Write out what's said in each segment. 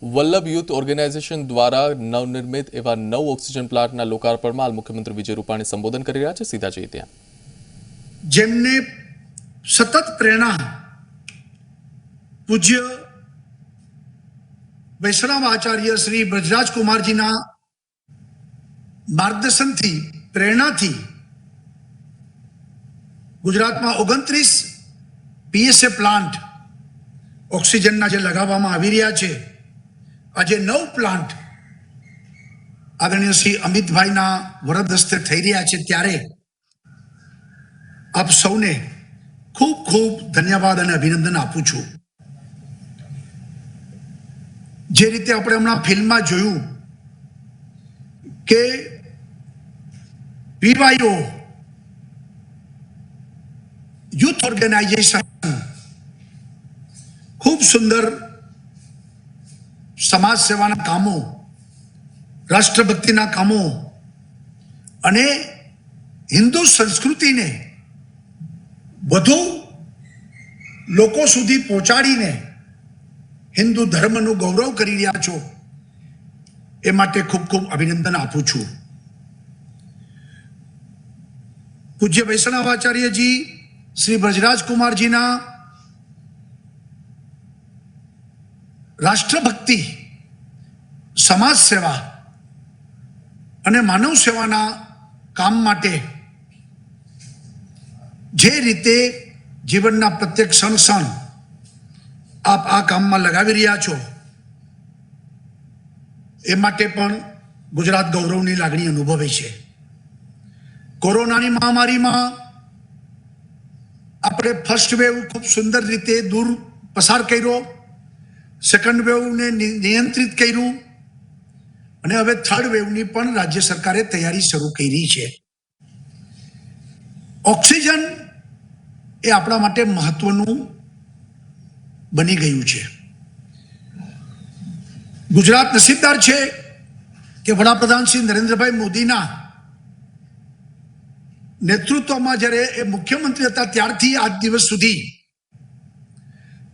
Vallabh youth organisation દ્વારા નવનિર્મિત એવા 9 ઓક્સિજન પ્લાન્ટના લોકાર્પણમાં હાલ મુખ્યમંત્રી વિજય રૂપાણી સંબોધન કરી રહ્યા છે। સીધા જઈએ ત્યાં જેમને સતત પ્રેરણા પૂજ્ય વૈષ્ણવ આચાર્ય શ્રી બ્રજરાજ કુમારજીના માર્ગદર્શનથી પ્રેરણાથી ગુજરાતમાં 29 પીએસએ પ્લાન્ટ ઓક્સિજનના જે લગાવવામાં આવી રહ્યા છે, આજે 9 પ્લાન્ટ આદરણીય શ્રી અમિતભાઈના વરદ હસ્તે થઈ રહ્યા છે, ત્યારે આપ સૌને ખૂબ ખૂબ ધન્યવાદ અને અભિનંદન આપું છું। જે રીતે આપણે હમણાં ફિલ્મમાં જોયું કે પીવાયઓ યુથ ઓર્ગેનાઇઝેશન ખૂબ સુંદર સમાજ સેવાના કામો, રાષ્ટ્રભક્તિના કામો અને હિન્દુ સંસ્કૃતિને વધુ લોકો સુધી પહોંચાડીને હિન્દુ ધર્મનું ગૌરવ કરી રહ્યા છો, એ માટે ખૂબ ખૂબ અભિનંદન આપું છું। પૂજ્ય વૈષ્ણવ આચાર્યજી શ્રી બ્રજરાજ કુમારજીના રાષ્ટ્રભક્તિ, સમાજ સેવા અને માનવ સેવાના કામ માટે જે રીતે જીવનના પ્રત્યેક ક્ષણ આપ આ કામમાં લગાવી રહ્યા છો, એ માટે પણ ગુજરાત ગૌરવની લાગણી અનુભવે છે। કોરોનાની મહામારીમાં આપણે ફર્સ્ટ વેવ ખૂબ સુંદર રીતે દૂર પસાર કર્યો, સેકન્ડ વેવને નિયંત્રિત કર્યું અને હવે થર્ડ વેવની પણ રાજ્ય સરકારે તૈયારી શરૂ કરી છે। ઓક્સિજન એ આપણા માટે મહત્વનું બની ગયું છે। ગુજરાત નસીબદાર છે કે વડાપ્રધાન શ્રી નરેન્દ્રભાઈ મોદીના નેતૃત્વમાં જ્યારે એ મુખ્યમંત્રી હતા ત્યારથી આજ દિવસ સુધી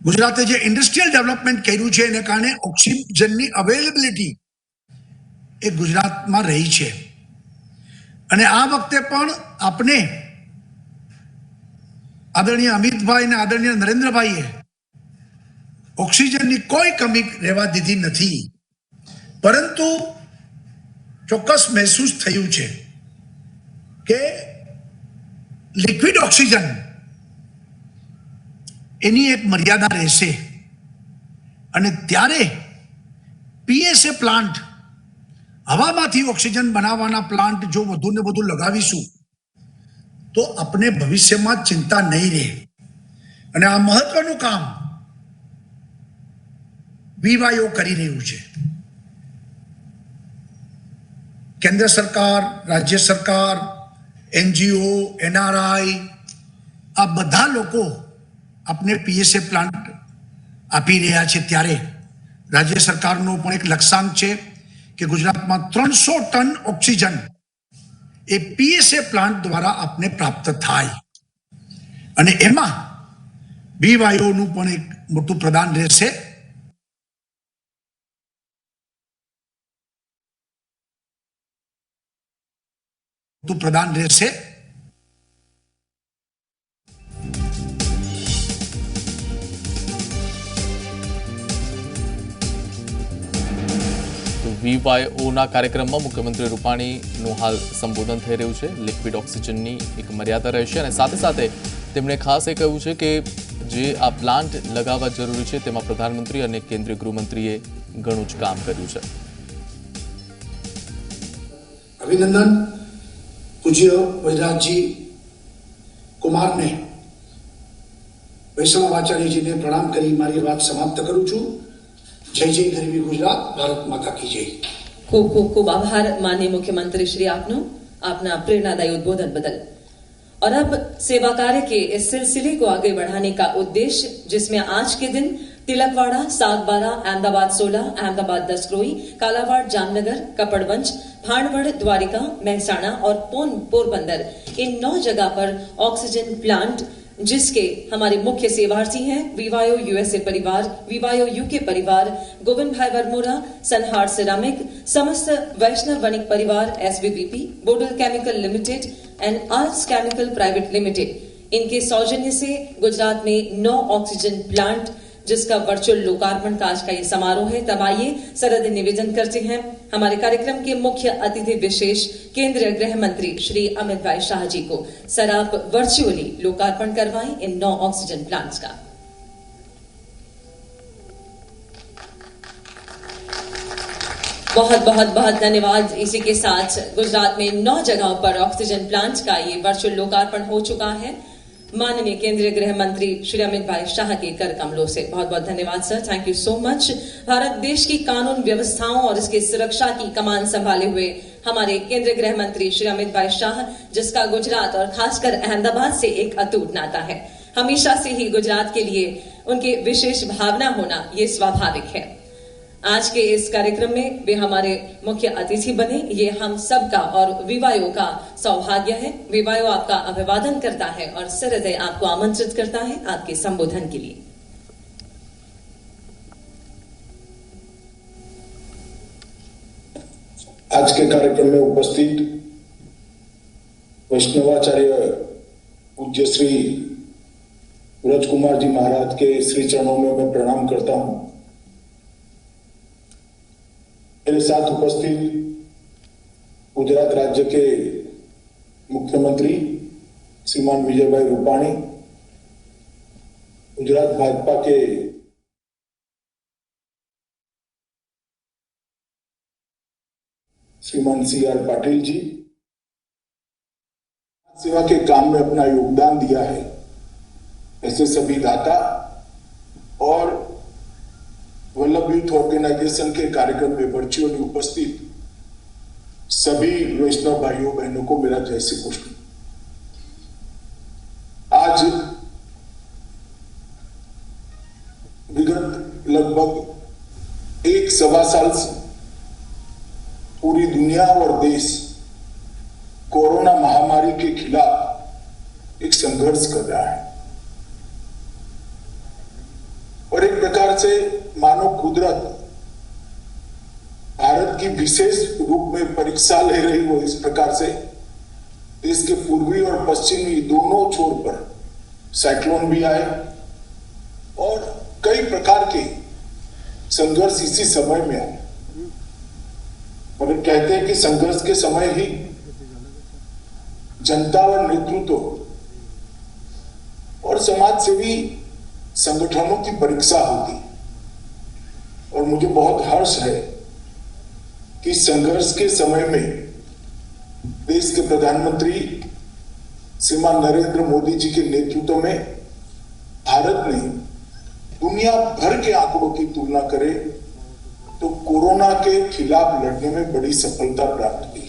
ગુજરાતે જે ઇન્ડસ્ટ્રીયલ ડેવલપમેન્ટ કર્યું છે, એને કારણે ઓક્સિજનની અવેલેબિલિટી એ ગુજરાતમાં રહી છે। અને આ વખતે પણ આપણે આદરણીય અમિતભાઈ અને આદરણીય નરેન્દ્રભાઈએ ઓક્સિજનની કોઈ કમી રહેવા દીધી નથી, પરંતુ ચોક્કસ મહેસૂસ થયું છે કે લિક્વિડ ઓક્સિજન એની એક મર્યાદા રહેશે અને ત્યારે પીએસએ પ્લાન્ટ, હવામાંથી ઓક્સિજન બનાવવાના પ્લાન્ટ જો વધુ ને વધુ લગાવીશું તો આપણે ભવિષ્યમાં ચિંતા નહીં રહે। અને આ મહત્વનું કામ પીવાયઓ કરી રહ્યું છે। કેન્દ્ર સરકાર, રાજ્ય સરકાર, એનજીઓ, એનઆરઆઈ, આ બધા લોકો આપણે પીએસએ પ્લાન્ટ આપી રહ્યા છે, ત્યારે રાજ્ય સરકારનો પણ એક લક્ષ્યાંક છે કે ગુજરાતમાં 300 ટન ઓક્સિજન એ પીએસએ પ્લાન્ટ દ્વારા આપને પ્રાપ્ત થાય અને એમાં બીવાયોનું પણ એક મોટું પ્રદાન રહેશે। વીવાયઓના કાર્યક્રમમાં મુખ્યમંત્રી રૂપાણીનું હાલ સંબોધન થઈ રહ્યું છે। લિક્વિડ ઓક્સિજનની એક મર્યાદા રહેશે અને સાથે સાથે તેમણે ખાસ એ કહ્યું છે કે જે આ પ્લાન્ટ લગાવવા જરૂરી છે તેમાં પ્રધાનમંત્રી અને કેન્દ્રીય ગૃહમંત્રીએ ઘણું જ કામ કર્યું છે। અભિનંદન પૂજ્ય વૈરાજજી કુમારને, વૈષ્ણવ આચાર્યજીને પ્રણામ કરી મારી વાત સમાપ્ત કરું છું। जय जय गरवी गुजरात, भारत माता की जय। खूब खूब खूब आभार माननीय मुख्यमंत्री श्री आपनो, आपना प्रेरणादायी उद्बोधन बदल। और अब सेवा कार्य के इस सिलसिले को आगे बढ़ाने का उद्देश्य, जिसमें आज के दिन तिलकवाड़ा, सागबारा, अहमदाबाद 16, अहमदाबाद 10 क्रोई, कालावाड़, जामनगर, कपड़वंज, भाणवड़, द्वारिका, महसाणा और पोरबंदर, इन 9 जगह पर ऑक्सीजन प्लांट जिसके हमारे मुख्य सेवार्थी हैं वीवायो यूएसए परिवार, वीवायो यूके परिवार, गोविंद भाई वर्मोरा, सनहार सिरामिक, समस्त वैष्णव वणिक परिवार, SBBP, Bodal chemical limited and arts chemical private limited, इनके सौजन्य से गुजरात में 9 ऑक्सीजन प्लांट जिसका वर्चुअल लोकार्पण का आज का ये समारोह है। तब आइए सरद निवेदन करते हैं हमारे कार्यक्रम के मुख्य अतिथि विशेष केंद्रीय गृह मंत्री श्री अमित भाई शाह जी को। सर, आप वर्चुअली लोकार्पण करवाएं इन 9 ऑक्सीजन प्लांट्स का। बहुत बहुत बहुत धन्यवाद। इसी के साथ गुजरात में 9 जगहों पर ऑक्सीजन प्लांट्स का ये वर्चुअल लोकार्पण हो चुका है माननीय केंद्रीय गृह मंत्री श्री अमित भाई शाह के कर कमलों से। बहुत बहुत धन्यवाद sir, thank you so much. Bharat देश की कानून व्यवस्थाओं और इसकी सुरक्षा की कमान संभाले हुए हमारे केंद्रीय गृह मंत्री श्री अमित भाई शाह, जिसका गुजरात और खासकर अहमदाबाद से एक अटूट नाता है, हमेशा से ही गुजरात के लिए उनके विशेष भावना होना ये स्वाभाविक है। आज के इस कार्यक्रम में वे हमारे मुख्य अतिथि बने, ये हम सबका और वीवायो का सौभाग्य है। वीवायो आपका अभिवादन करता है और सहृदय आपको आमंत्रित करता है आपके संबोधन के लिए। आज के कार्यक्रम में उपस्थित वैष्णवाचार्य पूज्य श्री सूरज कुमार जी महाराज के श्री चरणों में मैं प्रणाम करता हूं। मेरे साथ उपस्थित गुजरात राज्य के मुख्यमंत्री श्रीमान विजय भाई रूपाणी, गुजरात भाजपा के श्रीमान CR पाटिल जी, सेवा के काम में अपना योगदान दिया है ऐसे सभी दाता और वल्लभ यूथ ऑर्गेनाइजेशन के कार्यक्रम में वर्चुअली उपस्थित सभी वैष्णव भाइयों बहनों को मेरा जय श्री कृष्ण। आज विगत लगभग 1-1.25 साल से पूरी दुनिया और देश कोरोना महामारी के खिलाफ एक संघर्ष कर रहा है और एक प्रकार से मानो कुदरत भारत की विशेष रूप में परीक्षा ले रही हो, इस प्रकार से देश के पूर्वी और पश्चिमी दोनों छोर पर साइक्लोन भी आए और कई प्रकार के संघर्ष इसी समय में आए। मगर कहते हैं कि संघर्ष के समय ही जनता और नेतृत्व और समाज सेवी संगठनों की परीक्षा होगी और मुझे बहुत हर्ष है कि संघर्ष के समय में देश के प्रधानमंत्री श्रीमान नरेंद्र मोदी जी के नेतृत्व में भारत ने दुनिया भर के आंकड़ों की तुलना करे तो कोरोना के खिलाफ लड़ने में बड़ी सफलता प्राप्त की।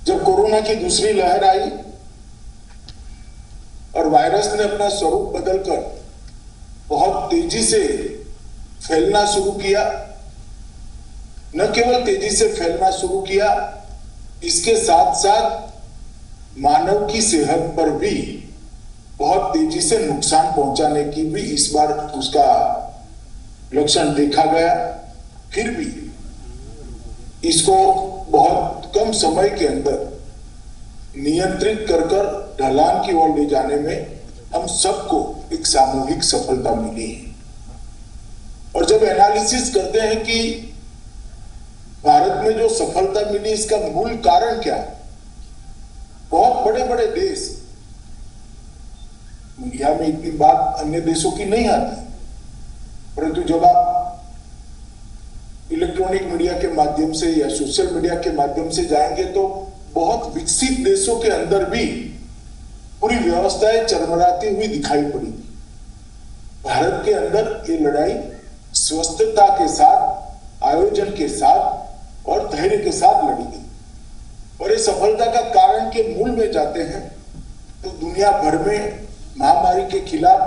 जब कोरोना की दूसरी लहर आई और वायरस ने अपना स्वरूप बदलकर बहुत तेजी से फैलना शुरू किया, न केवल तेजी से फैलना शुरू किया, इसके साथ साथ मानव की सेहत पर भी बहुत तेजी से नुकसान पहुंचाने की भी इस बार उसका लक्षण देखा गया। फिर भी इसको बहुत कम समय के अंदर नियंत्रित कर ढलान की ओर ले जाने में हम सबको एक सामूहिक सफलता मिली है। और जब एनालिसिस करते हैं कि भारत में जो सफलता मिली इसका मूल कारण क्या है, बहुत बड़े बड़े देश, मीडिया में इतनी बात अन्य देशों की नहीं आती, परंतु जब आप इलेक्ट्रॉनिक मीडिया के माध्यम से या सोशल मीडिया के माध्यम से जाएंगे तो बहुत विकसित देशों के अंदर भी पूरी व्यवस्थाएं चरमराती हुई दिखाई पड़ी। भारत के अंदर ये लड़ाई स्वस्थता के साथ, आयोजन के साथ और धैर्य के साथ लड़ी गई। और ये सफलता का कारण के मूल में जाते हैं तो दुनिया भर में महामारी के खिलाफ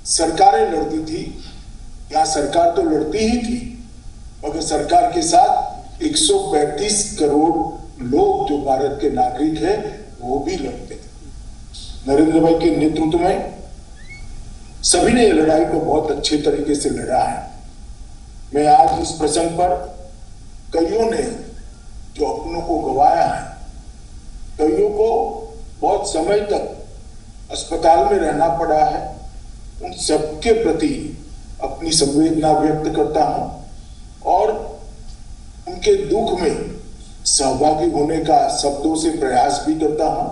सरकारें लड़ती थी, यहाँ सरकार तो लड़ती ही थी, मगर सरकार के साथ 135 करोड़ लोग जो भारत के नागरिक हैं वो भी लड़ते थे। नरेंद्र भाई के नेतृत्व में सभी ने ये लड़ाई को बहुत अच्छे तरीके से लड़ा है। मैं आज इस प्रसंग पर कईयों ने जो अपनों को गंवाया है, कईयों को बहुत समय तक अस्पताल में रहना पड़ा है, उन सबके प्रति अपनी संवेदना व्यक्त करता हूं और उनके दुख में सहभागी होने का शब्दों से प्रयास भी करता हूं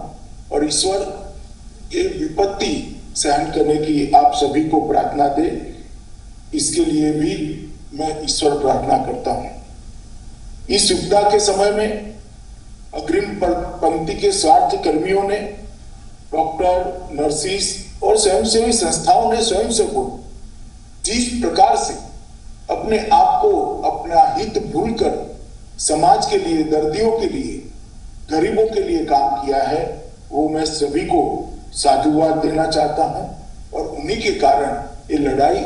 और ईश्वर ये विपत्ति सहन करने की आप सभी को प्रार्थना दे, इसके लिए भी मैं ईश्वर प्रार्थना करता हूं। इस विपदा के समय में अग्रिम पंक्ति के स्वास्थ्य कर्मियों ने, डॉक्टर, नर्सिस और स्वयंसेवी संस्थाओं ने, स्वयंसेवकों जिस प्रकार से अपने आप को अपना हित भूलकर समाज के लिए, दर्दियों के लिए, गरीबों के लिए काम किया है, वो मैं सभी को साधुवाद देना चाहता हूं और उन्हीं के कारण ये लड़ाई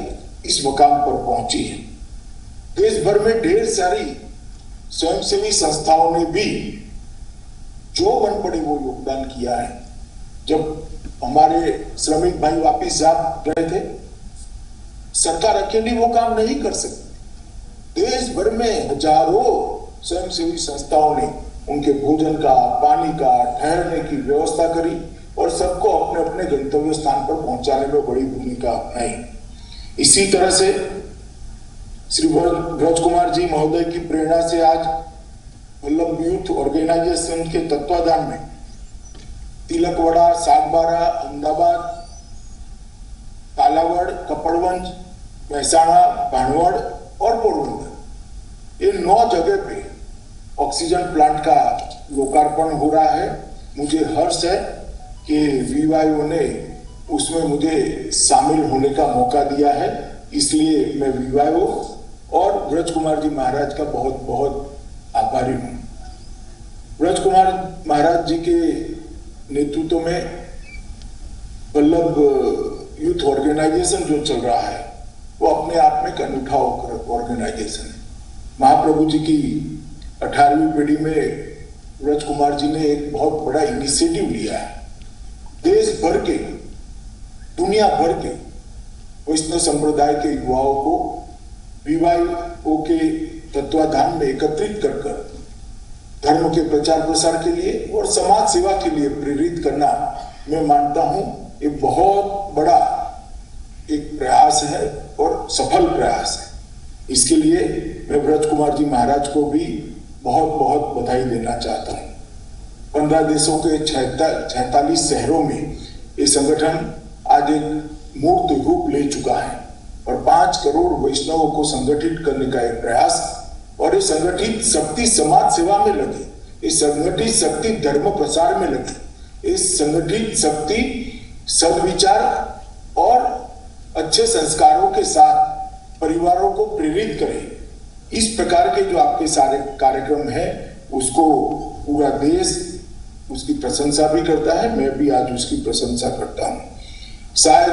इस मुकाम पर पहुंची है। देश भर में ढेर सारी स्वयंसेवी संस्थाओं ने भी जो बन पड़े वो योगदान किया है। जब हमारे श्रमिक भाई वापिस जा रहे थे, सरकार अकेली वो काम नहीं कर सकती। देश भर में हजारों स्वयंसेवी संस्थाओं ने उनके भोजन का, पानी का, ठहरने की व्यवस्था करी और सबको अपने अपने गंतव्य स्थान पर पहुंचाने में बड़ी भूमिका अपनाई। इसी तरह से श्री ब्रज कुमार जी महोदय की प्रेरणा से आज वल्लभ यूथ ऑर्गेनाइजेशन के तत्वाधान में तिलकवाड़ा, सागबारा, अहमदाबाद, कालावड़, कपड़वंज, महसाणा, भानवड़ और पोरबंदर, ये 9 जगह पे ऑक्सीजन प्लांट का लोकार्पण हो रहा है। मुझे हर्ष है कि वीवाईओ ने उसमें मुझे शामिल होने का मौका दिया है, इसलिए मैं वीवाईओ और ब्रज कुमार जी महाराज का बहुत बहुत आभारी हूँ। ब्रज कुमार महाराज जी के नेतृत्व में वल्लभ यूथ ऑर्गेनाइजेशन जो चल रहा है वो अपने आप में एक अनूठा ऑर्गेनाइजेशन है। महाप्रभु जी की 18वीं पीढ़ी में ब्रज कुमार जी ने एक बहुत बड़ा इनिशिएटिव लिया है। देश भर के, दुनिया भर के वैष्णव संप्रदाय के युवाओं को वीवाईओ के तत्वाधान में एकत्रित कर धर्म के प्रचार प्रसार के लिए और समाज सेवा के लिए प्रेरित करना, मैं मानता हूं ये बहुत बड़ा एक प्रयास है और सफल प्रयास है। इसके लिए मैं ब्रज कुमार जी महाराज को भी बहुत बहुत बधाई देना चाहता हूं। 15 देशों के 46 शहरों में ये संगठन आज एक मूर्त रूप ले चुका है और 5 करोड़ वैष्णवों को संगठित करने का एक प्रयास, और ये संगठित शक्ति समाज सेवा में लगे, ये संगठित शक्ति धर्म प्रसार में लगे, ये संगठित शक्ति सद्विचार और अच्छे संस्कारों के साथ परिवारों को प्रेरित करे। इस प्रकार के जो आपके सारे कार्यक्रम हैं उसको पूरा देश उसकी प्रशंसा भी करता है, मैं भी आज उसकी प्रशंसा करता हूं। शायद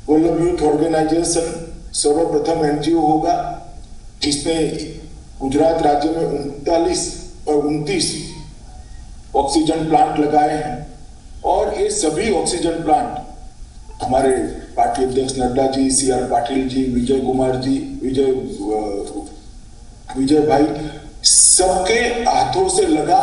वल्लभ यूथ ऑर्गेनाइजेशन सर्वप्रथम एनजीओ होगा जिसने गुजरात राज्य में 39 और 29 ऑक्सीजन प्लांट लगाए हैं और ये सभी ऑक्सीजन प्लांट हमारे पार्टी अध्यक्ष नड्डा जी, CR पाटिल जी, विजय कुमार जी, विजय भाई सबके हाथों से लगा